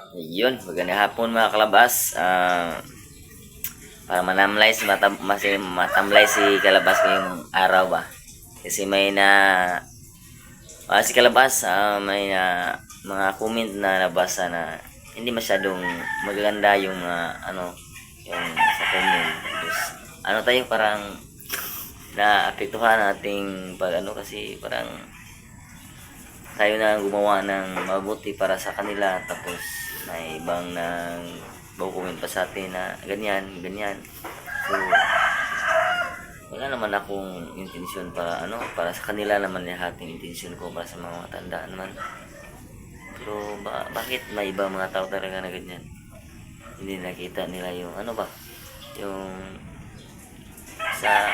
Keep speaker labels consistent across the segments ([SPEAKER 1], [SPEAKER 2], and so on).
[SPEAKER 1] Ayun, magandang hapon mga kalabas. Para manamlay si matamlay si kalabas ngayong araw ba. Kasi may na si kalabas may na mga comment na nabasa na hindi masyadong magaganda yung yung sa comment. Tapos, tayo parang naapektuhan nating kasi parang tayo na gumawa ng mabuti para sa kanila, tapos may ibang nang comment pa sa atin na ganyan. So wala naman akong intensyon para sa kanila naman, lahat ng intensyon ko para sa mga matanda naman. Pero bakit may ibang mga tao talaga na ganyan, hindi nakita nila yung yung sa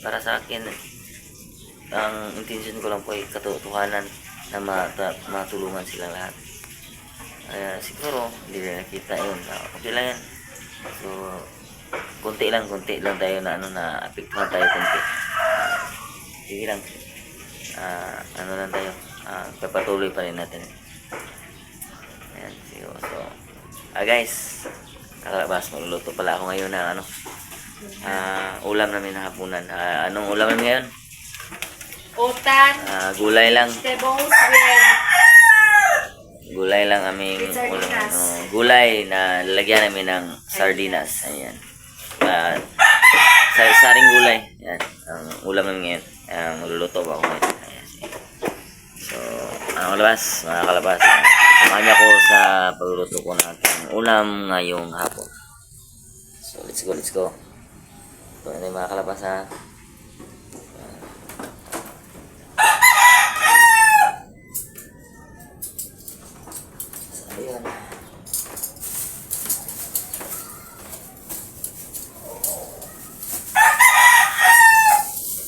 [SPEAKER 1] para sa akin. Ang intention ko lang po ay katotohanan na matulungan sila lahat. Siguro hindi na nakita yun. Okay lang yan. So konti lang tayo na apektuhan tayo konti. Sige lang. Lang tayo. Papatuloy pa rin natin. Ayan. So guys, kalabas, magluluto pala ako ngayon na ulam namin na hapunan. Anong ulam namin ngayon?
[SPEAKER 2] Utan.
[SPEAKER 1] Gulay lang.
[SPEAKER 2] Vegetables with
[SPEAKER 1] Gulay lang aming ulam. Gulay na lalagyan namin ng sardinas. Ayan. Saring gulay. Ayan. Ang ulam namin ngayon. Magluluto ba ako ngayon? Ayan. So, kalabas, mga kalabas. Samahan niyo ako sa pagluluto ko natin ulam ngayong hapon. So, let's go. Ito na yung mga kalabas ha. Ayan.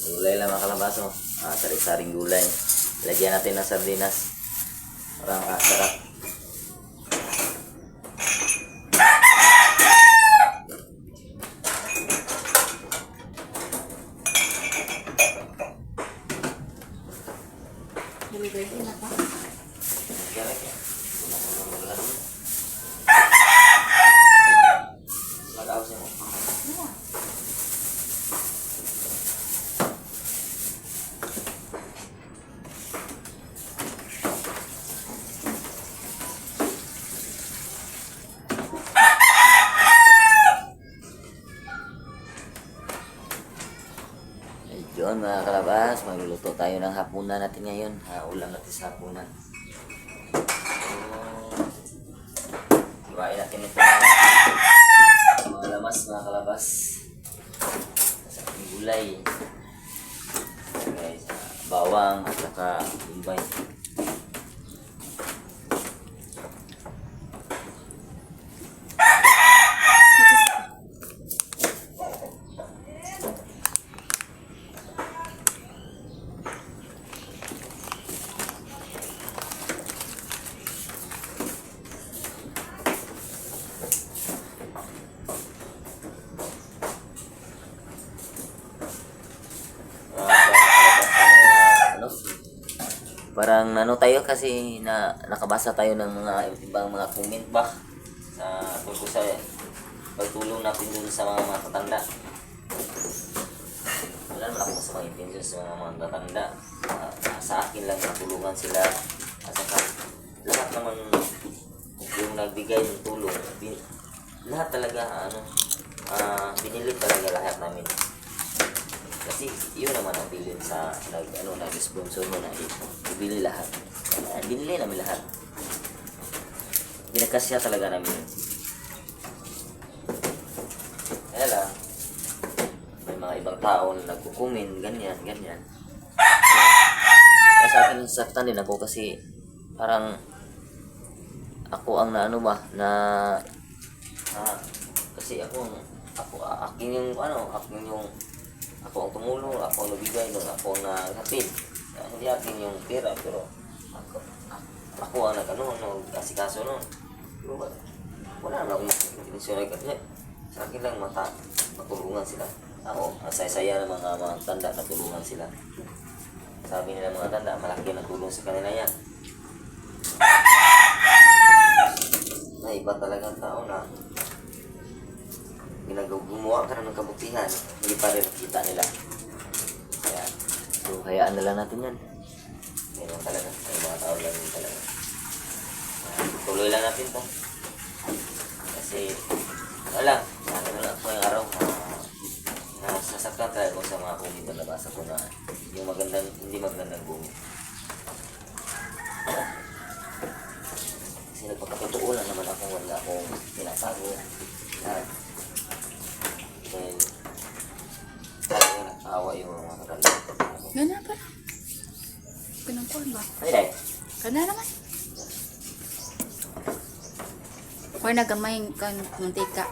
[SPEAKER 1] Gulay lang mga kalabaso. Saring gulay. Lagyan natin ng sardinas. Parang sarap. Yun mga kalabas, magluluto tayo ng hapunan natin ngayon. Ulam natin sa hapunan. Iwain natin ito mga lamas mga kalabas. Sa ating gulay. Guys, bawang at saka bumbay. Parang tayo kasi nakabasa tayo ng mga ibang mga comment ba sa tungkol sa pagtulong natin dun sa mga matatanda. Wala naman akong masamang intention sa mga matatanda. Sa akin lang natulungan sila. At saka lahat naman yung nagbigay ng tulong, lahat talaga binili talaga lahat namin. Kasi yun naman ang bilin sa nag-sponsor mo na ibili lahat. Binili namin lahat. Binagkasya talaga namin. Kaya lang, may mga ibang tao na nagkukumin, ganyan. Kaya sa akin, saktan din ako kasi parang ako ang kasi ako ang tumulong, ako ang nabigay nun, ako ang naghatid. Hindi akin yung pera, pero ako ang nag-asikaso nun. Pero wala na akong intensyon kasi sa akin lang matulungan sila. Ako, ang saya-saya ng mga tanda, natulungan sila. Sabi nila mga tanda, malaki ang tulong sa kanila yan. May iba talagang tao na gumawa ka na ng kabutihan, hindi pa rin nakita nila. Kaya, so hayaan na lang natin yan. Ganyan talaga, may mga tao lang yun talaga. Tuloy lang natin to. Kasi, wala, ano lang po yung araw na sasaktan tayo sa mga komento na nabasa ko na yung magandang, hindi magandang bumi. Kasi nagpapakatotoo lang naman ako, wala akong pinatago. Lahat. Dahil, talaga nakawa yung mga kagalit.
[SPEAKER 2] Gana pa na. Pinangkuhan ba?
[SPEAKER 1] Ay, dahil.
[SPEAKER 2] Gana naman. Or nagamay kan muntika.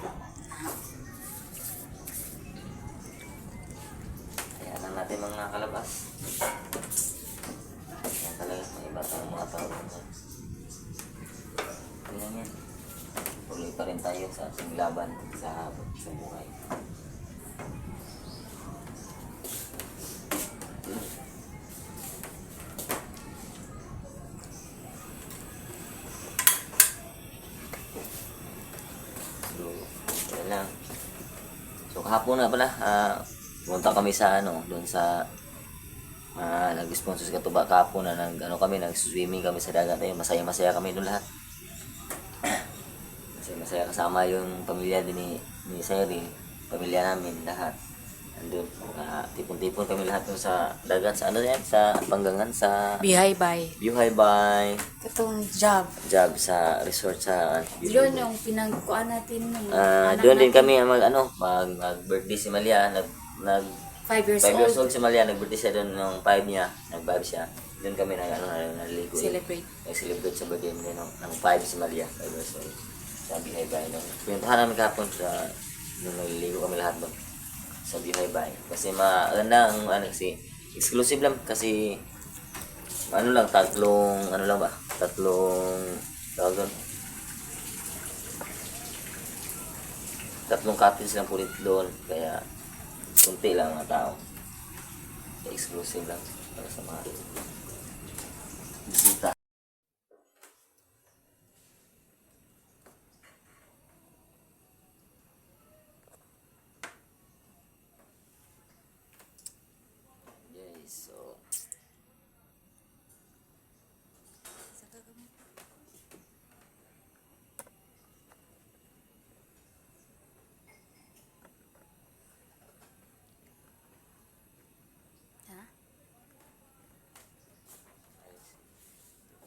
[SPEAKER 1] Kaya lang natin mga kalabas. Yan talaga, may iba tayong mga tao. Yan yan. Tuloy pa rin tayo sa ating laban sa buhay. So, yan lang. So, kahapon na pala, pumunta kami sa doon sa nag-sponsor sa Katuba kahapon na kami, nag-swimming kami sa dagat. Ayun, masaya-masaya kami doon lahat. Masaya kasama yung pamilya din ni Seri, pamilya namin lahat. Andun, tipon-tipon kami lahat doon sa dagat, sa sa Panggangan, sa
[SPEAKER 2] Bihay bay.
[SPEAKER 1] Buhay Bay,
[SPEAKER 2] Itong job.
[SPEAKER 1] sa resort sa
[SPEAKER 2] Yun yung pinagkuhan natin ng
[SPEAKER 1] doon din kami mag-birthday si Malia, nag
[SPEAKER 2] 5 years
[SPEAKER 1] 5 years
[SPEAKER 2] old.
[SPEAKER 1] old si Malia, nag-birthday siya doon nung 5 niya, nag-5 siya. Doon kami naligo.
[SPEAKER 2] Celebrate.
[SPEAKER 1] Nag-celebrate sa birthday niya ng 5 si Malia, 5 years old. Sa Buhay Bay. Pinuntahan namin kahapon nung naliligo kami lahat doon sa Buhay Bay. Kasi maganda ang kasi exclusive lang kasi tatlong tawag doon. Tatlong cottage lang po dito doon. Kaya kunti lang mga tao. Exclusive lang para sa mga bisita. Okay, so
[SPEAKER 2] Ha?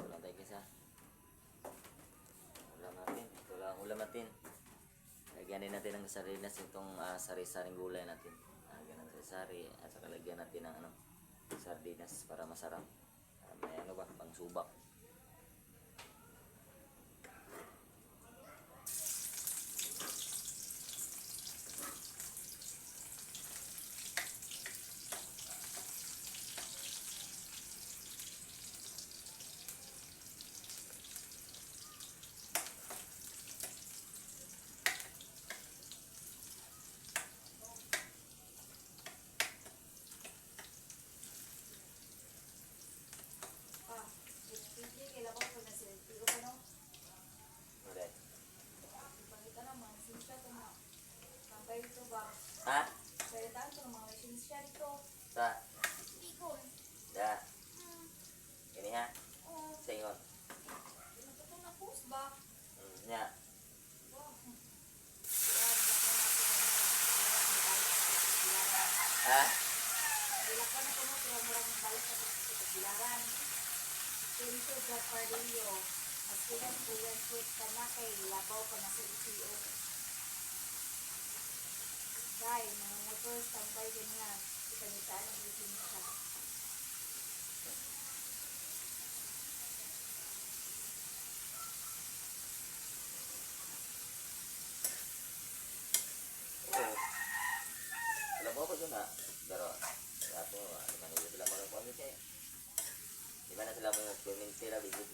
[SPEAKER 1] ulam tayo kisa. Ulam natin. Lagyan din natin ng sardinas itong sari-saring gulay natin. Lagyan ng sari-sari at saka lagyan natin ng sardinas para masarap. May pang subak. Ulit. Ha? Sa? Da. Ini ha? Singon. Nya. Ha?
[SPEAKER 2] Dahil mga motor standby din nga ikangitaan ng lisensya.
[SPEAKER 1] Alam mo ko doon ha? Pero, sabi mo, manila sila magkakuha siya eh. Di ba na sila mag-swimming sila, bigod?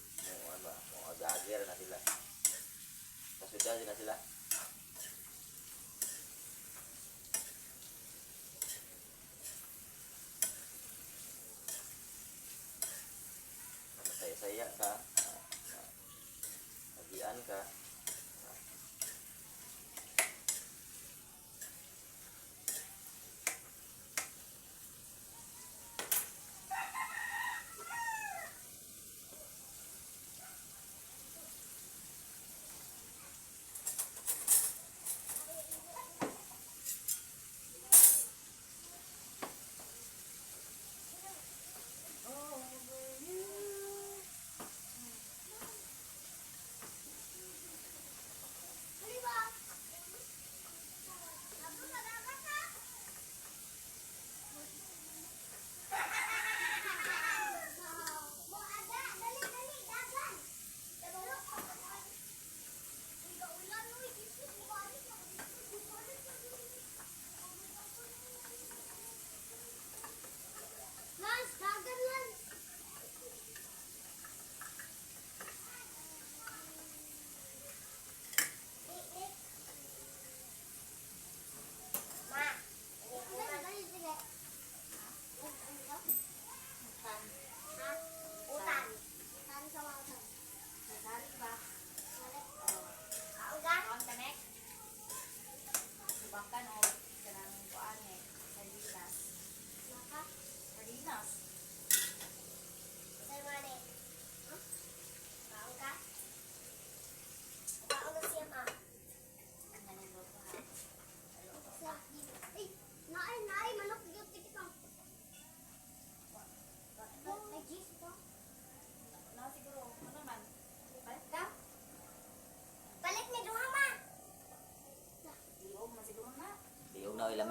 [SPEAKER 1] Mga aga-agir na sila. Kasudya din na sila. Masaya-saya ka. Nagian ka.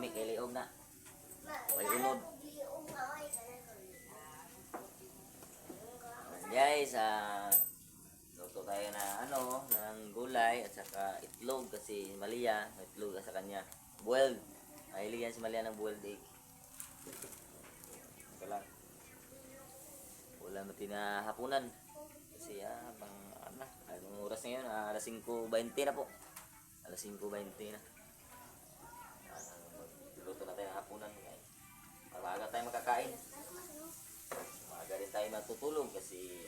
[SPEAKER 1] lami kay liog na. May unod. Guys, luto tayo na ng gulay at saka itlog kasi Malia, may itlog sa kanya. Boiled. Mahilig yan si Malia ng boiled egg. Wala. Wala mati na hapunan. Kasi anong oras na yun? Alas 5:20 na po. Alas 5:20 na. Luto na tayo ng hapunan guys. Maaga tayo makakain. Maaga din tayo matutulog kasi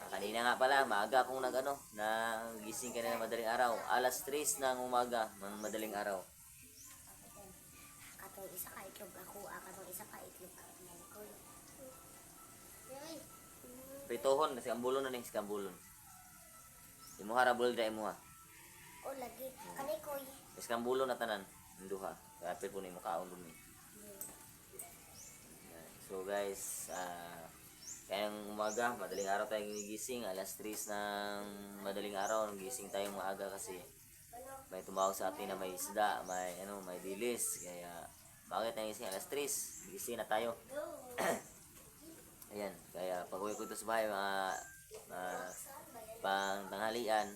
[SPEAKER 1] kanina nga pala, maaga akong nagising kanina madaling araw. Alas 3 ng umaga, ng madaling araw.
[SPEAKER 3] Katong isa ka itlog ako, katong isa ka itlog ako.
[SPEAKER 1] Pritohon, kasi ambulon na ni, ambulon. Imuha rabol dra imuha.
[SPEAKER 3] O lagi, kanay koy.
[SPEAKER 1] Is ambulon na tanan, induha. Kaya po ni mukaon dun ni. So guys, kayang umaga, madaling araw tayo gigising, alas 3 ng madaling araw, gising tayo maaga kasi may tumawag sa atin na may isda, may dilis, kaya bakit tayo gising alas 3, gising na tayo. Ayan, kaya pag uwi ko ito sa bahay, pang tanghalian,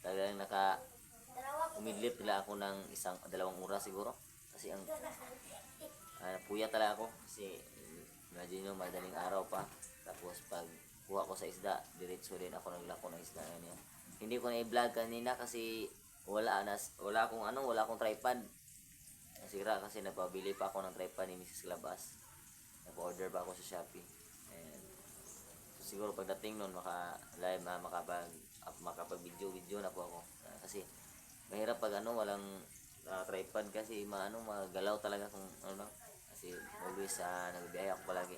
[SPEAKER 1] talagang umidlip nila ako ng 1-2 oras siguro, kasi puya talaga ako, kasi imagine nyo, madaling araw pa. Tapos pag kuha ko sa isda, diretso din ako naglako ng isda ngayon. Hindi ko na i-vlog kanina kasi wala akong tripod. Nasira kasi nagpabili pa ako ng tripod ni Mrs. Labas. Nag-order pa ako sa Shopee. And, so siguro pagdating nun maka-live makapag-video na po ako. Kasi mahirap pag walang tripod kasi magalaw talaga kung kasi always nagbibiyahe ako palagi.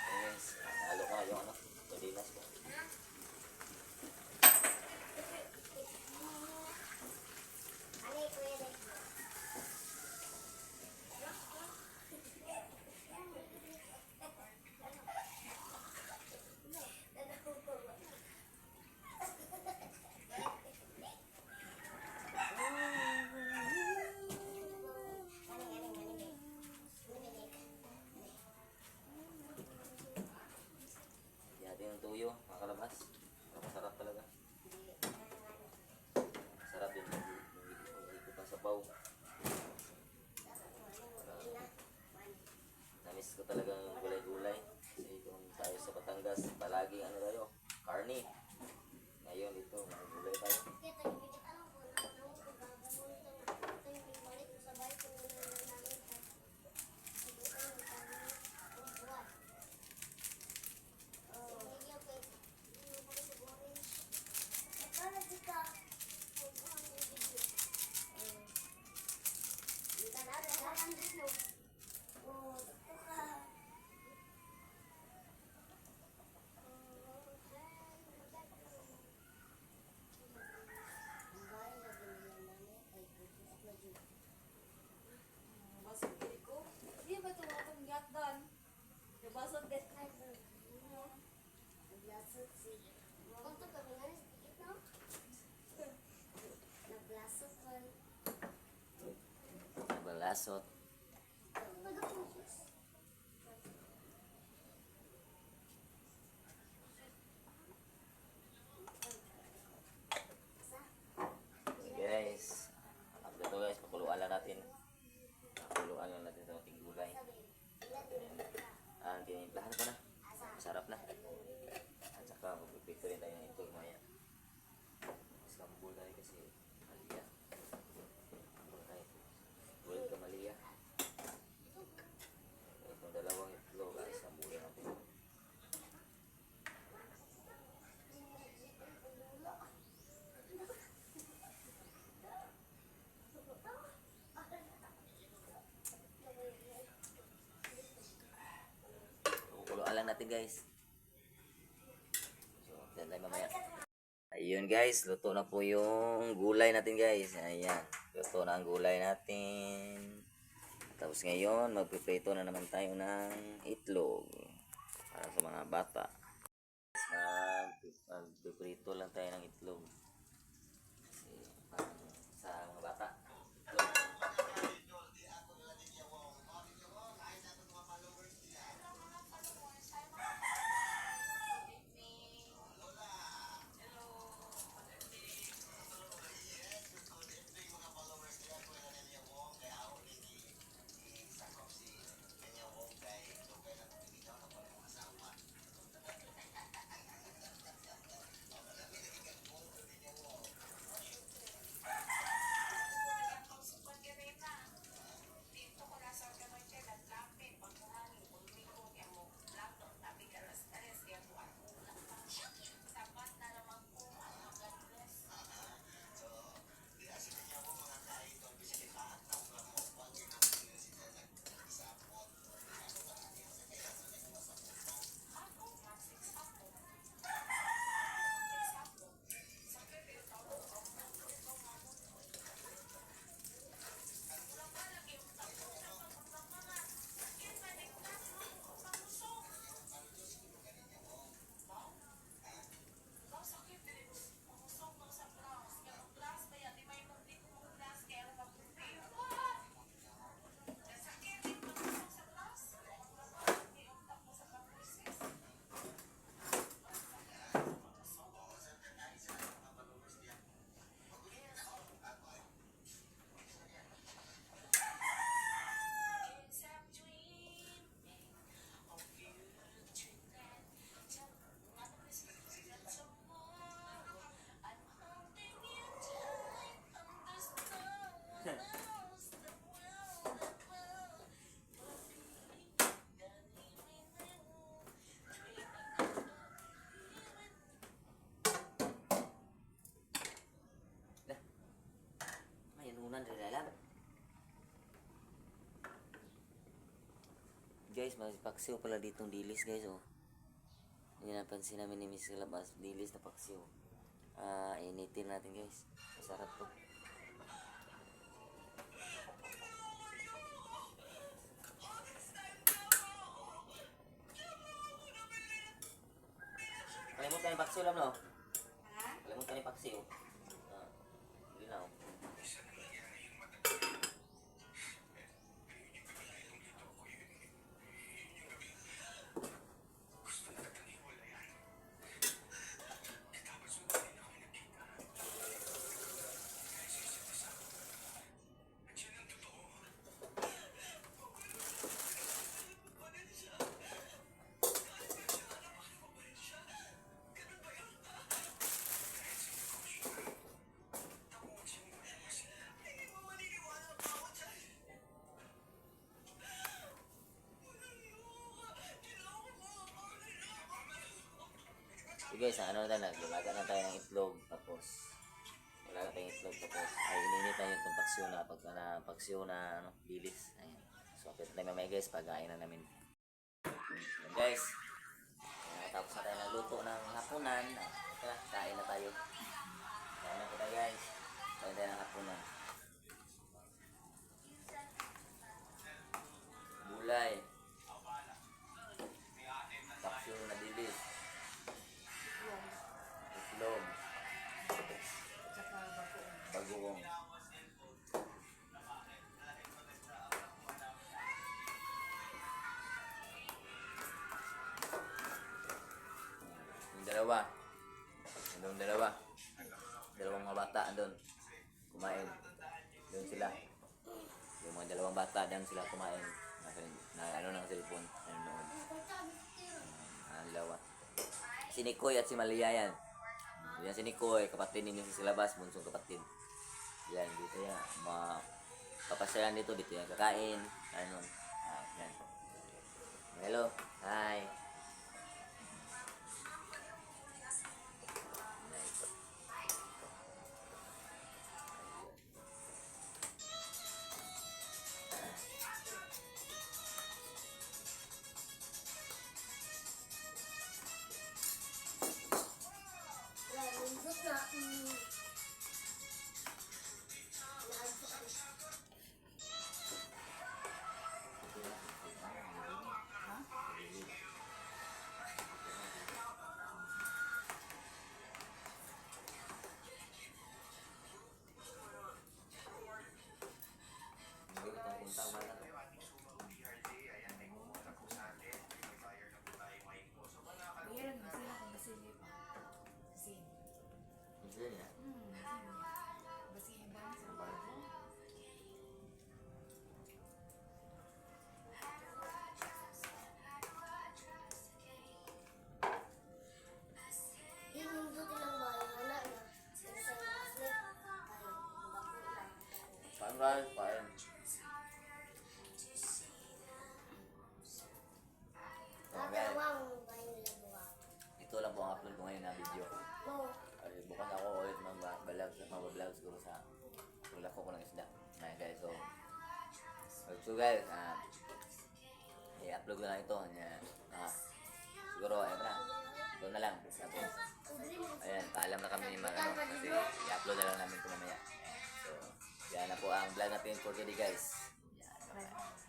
[SPEAKER 1] Yes, halo ko na yung padinas ko.
[SPEAKER 3] Kanay koy rin.
[SPEAKER 1] Natin yung tuyo, makalabas. Masarap talaga. Masarap din hindi pa sabaw. Namiss ko talaga ng gulay-gulay. Kasi kung tayo sa Batangas, palagi tayo, karne. Ngayon dito, gulay tayo.
[SPEAKER 2] Basot diri ko. Di ba ito akong gatdan? Basot din.
[SPEAKER 3] Naglasot si. Kunto kami nga dikit no? Naglasot man.
[SPEAKER 1] Balasot. Guys, dito guys, pakuluan lang natin. Pakuluan lang natin sa ating gulay. Tinimplahan ko na. Masarap na. At saka magpipito rin tayo ng ito maya. Mas gulay kasi Malia. Gulay. Welcome Malia. Itong dalawang itlog guys, ang bulay natin. Kukuluan lang natin guys. So, yan tayo mamaya. Ayun guys, luto na po yung gulay natin guys. Ayan, luto na ang gulay natin. Tapos ngayon, magpiprito na naman tayo ng itlog. para sa mga bata. Magpiprito lang tayo ng itlog. Kasi parang sa mga bata. May anunan rin alam. Guys, magpaksiw pala ditong dilis guys oh. Hindi napansin namin ni Miss Labas, dilis na paksiw. Initin natin guys. Masarap to. Kalimutan yung paksiw lang no? Kalimutan yung paksiw. Hindi na oh. So guys, ano na naglaga na tayo ng itlog tapos naglaga tayong itlog tapos ay ininit na yung paksiw na pag na paksiw na ano, bilis. Ayan. So after tayo mamaya guys, pagkain na namin. Ayan, guys. Tapos na tayo nagluto ng hapunan. Tara, kain na tayo. Kain na kita guys. Kain tayo ng hapunan. Gulay. Paksiw na bilis. Itlog. Bagoong. Yung dalawa. Yung dalawa. Dalawang mga bata doon. Kumain. Doon sila. Yung mga dalawang bata doon sila kumain. Ano ng cellphone. Ano noon. Dalawa. Si Nikoy at si Maliyayan. Yan si Nikoy, kapatid ninyo si Silabas, bunsong kapatid. Yan, dito yan. Papasyalan dito yan kakain. Ano. Yan. Hello. Hi. Ayan guys, kain. So guys,
[SPEAKER 3] Tatawang ba yung labuwa?
[SPEAKER 1] ito lang po ang upload ko ngayon na video.
[SPEAKER 3] No.
[SPEAKER 1] Ay, bukas ako ulit mag-vlog siguro sa tulak ko ng isda. Ayan guys, so guys, i-upload ko lang ito. Siguro, ayun na. Ito na lang. Tapos, ayan, paalam na kami ni Marano kasi i-upload na lang namin ito mamaya. So, yan na po ang vlog natin for today guys. Yan, bye-bye.